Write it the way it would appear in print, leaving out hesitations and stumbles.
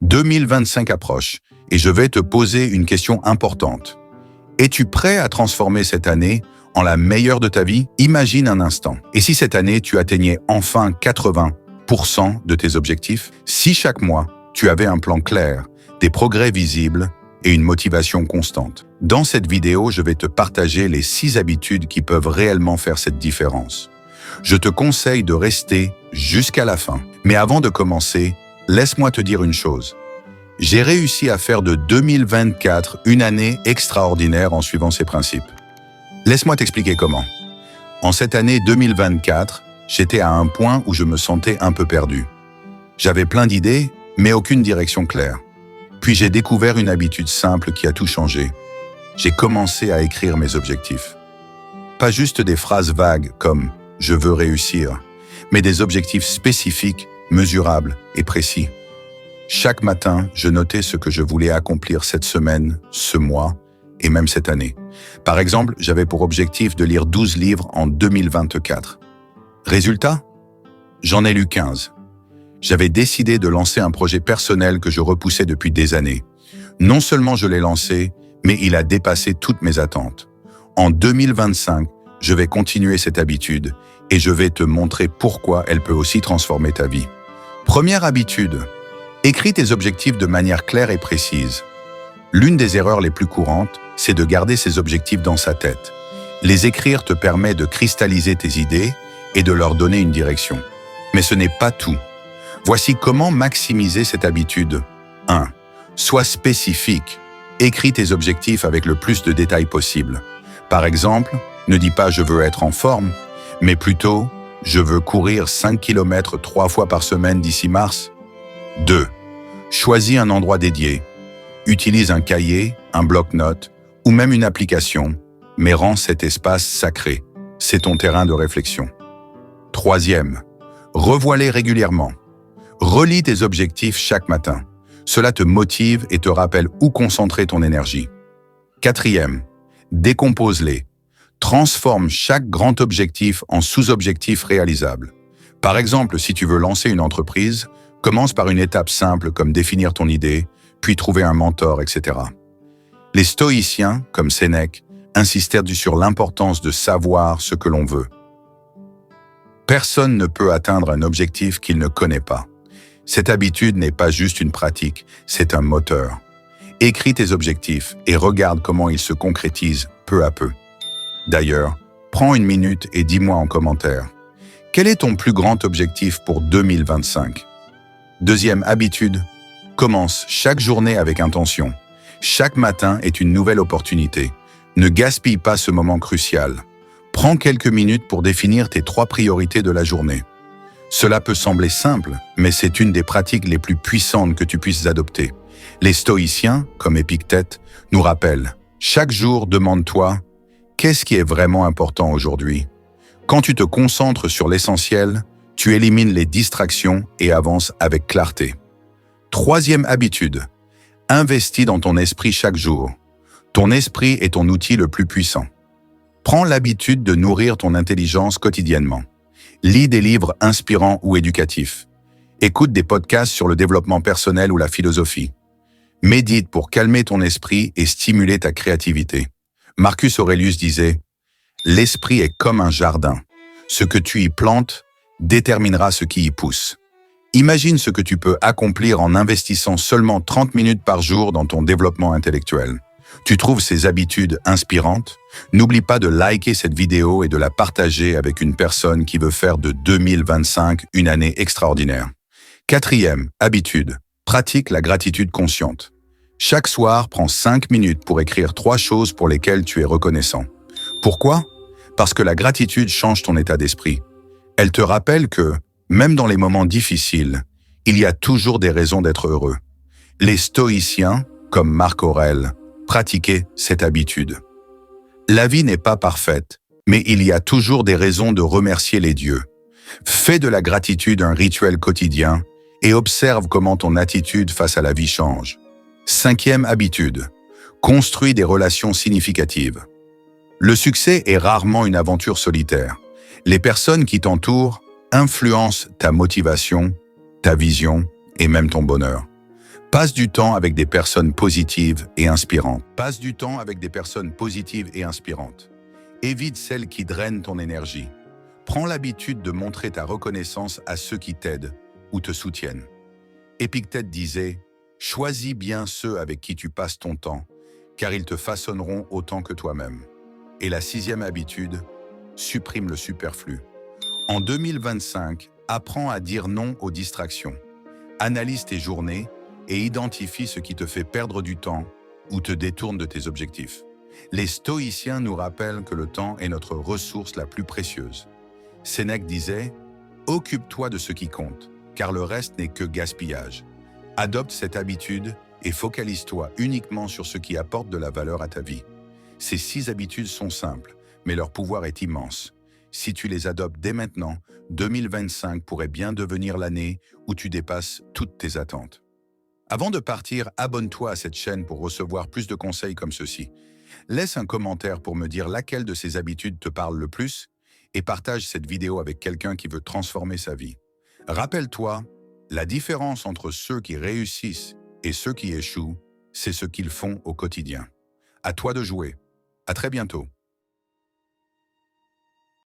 2025 approche et je vais te poser une question importante. Es-tu prêt à transformer cette année en la meilleure de ta vie? Imagine un instant. Et si cette année, tu atteignais enfin 80% de tes objectifs? Si chaque mois, tu avais un plan clair, des progrès visibles et une motivation constante? Dans cette vidéo, je vais te partager les 6 habitudes qui peuvent réellement faire cette différence. Je te conseille de rester jusqu'à la fin. Mais avant de commencer, laisse-moi te dire une chose. J'ai réussi à faire de 2024 une année extraordinaire en suivant ces principes. Laisse-moi t'expliquer comment. En cette année 2024, j'étais à un point où je me sentais un peu perdu. J'avais plein d'idées, mais aucune direction claire. Puis j'ai découvert une habitude simple qui a tout changé. J'ai commencé à écrire mes objectifs. Pas juste des phrases vagues comme « je veux réussir », mais des objectifs spécifiques, mesurables et précis. Chaque matin, je notais ce que je voulais accomplir cette semaine, ce mois et même cette année. Par exemple, j'avais pour objectif de lire 12 livres en 2024. Résultat? J'en ai lu 15. J'avais décidé de lancer un projet personnel que je repoussais depuis des années. Non seulement je l'ai lancé, mais il a dépassé toutes mes attentes. En 2025, je vais continuer cette habitude et je vais te montrer pourquoi elle peut aussi transformer ta vie. Première habitude. Écris tes objectifs de manière claire et précise. L'une des erreurs les plus courantes, c'est de garder ses objectifs dans sa tête. Les écrire te permet de cristalliser tes idées et de leur donner une direction. Mais ce n'est pas tout. Voici comment maximiser cette habitude. 1. Sois spécifique. Écris tes objectifs avec le plus de détails possible. Par exemple, ne dis pas « je veux être en forme », mais plutôt « je veux courir 5 km 3 fois par semaine d'ici mars ». 2. Choisis un endroit dédié. Utilise un cahier, un bloc-notes ou même une application, mais rends cet espace sacré. C'est ton terrain de réflexion. 3. Revois-les régulièrement. Relis tes objectifs chaque matin. Cela te motive et te rappelle où concentrer ton énergie. 4. Décompose-les. Transforme chaque grand objectif en sous-objectifs réalisables. Par exemple, si tu veux lancer une entreprise, commence par une étape simple comme définir ton idée, puis trouver un mentor, etc. Les stoïciens, comme Sénèque, insistèrent sur l'importance de savoir ce que l'on veut. Personne ne peut atteindre un objectif qu'il ne connaît pas. Cette habitude n'est pas juste une pratique, c'est un moteur. Écris tes objectifs et regarde comment ils se concrétisent peu à peu. D'ailleurs, prends une minute et dis-moi en commentaire. Quel est ton plus grand objectif pour 2025? 2. habitude. Commence chaque journée avec intention. Chaque matin est une nouvelle opportunité. Ne gaspille pas ce moment crucial. Prends quelques minutes pour définir tes 3 priorités de la journée. Cela peut sembler simple, mais c'est une des pratiques les plus puissantes que tu puisses adopter. Les stoïciens, comme Épictète, nous rappellent « Chaque jour, demande-toi « Qu'est-ce qui est vraiment important aujourd'hui ?» Quand tu te concentres sur l'essentiel, tu élimines les distractions et avances avec clarté. 3. habitude. Investis dans ton esprit chaque jour. Ton esprit est ton outil le plus puissant. Prends l'habitude de nourrir ton intelligence quotidiennement. Lis des livres inspirants ou éducatifs. Écoute des podcasts sur le développement personnel ou la philosophie. Médite pour calmer ton esprit et stimuler ta créativité. Marcus Aurelius disait « L'esprit est comme un jardin. Ce que tu y plantes déterminera ce qui y pousse. » Imagine ce que tu peux accomplir en investissant seulement 30 minutes par jour dans ton développement intellectuel. Tu trouves ces habitudes inspirantes? N'oublie pas de liker cette vidéo et de la partager avec une personne qui veut faire de 2025 une année extraordinaire. 4. habitude. Pratique la gratitude consciente. Chaque soir, prends 5 minutes pour écrire 3 choses pour lesquelles tu es reconnaissant. Pourquoi? Parce que la gratitude change ton état d'esprit. Elle te rappelle que, même dans les moments difficiles, il y a toujours des raisons d'être heureux. Les stoïciens, comme Marc Aurèle, pratiquaient cette habitude. La vie n'est pas parfaite, mais il y a toujours des raisons de remercier les dieux. Fais de la gratitude un rituel quotidien et observe comment ton attitude face à la vie change. 5. habitude. Construis des relations significatives. Le succès est rarement une aventure solitaire. Les personnes qui t'entourent influencent ta motivation, ta vision et même ton bonheur. Passe du temps avec des personnes positives et inspirantes. Passe du temps avec des personnes positives et inspirantes. Évite celles qui drainent ton énergie. Prends l'habitude de montrer ta reconnaissance à ceux qui t'aident ou te soutiennent. Épictète disait « Choisis bien ceux avec qui tu passes ton temps, car ils te façonneront autant que toi-même. » Et la 6e habitude, supprime le superflu. En 2025, apprends à dire non aux distractions. Analyse tes journées et identifie ce qui te fait perdre du temps ou te détourne de tes objectifs. Les stoïciens nous rappellent que le temps est notre ressource la plus précieuse. Sénèque disait « Occupe-toi de ce qui compte, car le reste n'est que gaspillage. » Adopte cette habitude et focalise-toi uniquement sur ce qui apporte de la valeur à ta vie. Ces 6 habitudes sont simples, mais leur pouvoir est immense. Si tu les adoptes dès maintenant, 2025 pourrait bien devenir l'année où tu dépasses toutes tes attentes. Avant de partir, abonne-toi à cette chaîne pour recevoir plus de conseils comme ceci. Laisse un commentaire pour me dire laquelle de ces habitudes te parle le plus et partage cette vidéo avec quelqu'un qui veut transformer sa vie. Rappelle-toi, la différence entre ceux qui réussissent et ceux qui échouent, c'est ce qu'ils font au quotidien. À toi de jouer. À très bientôt.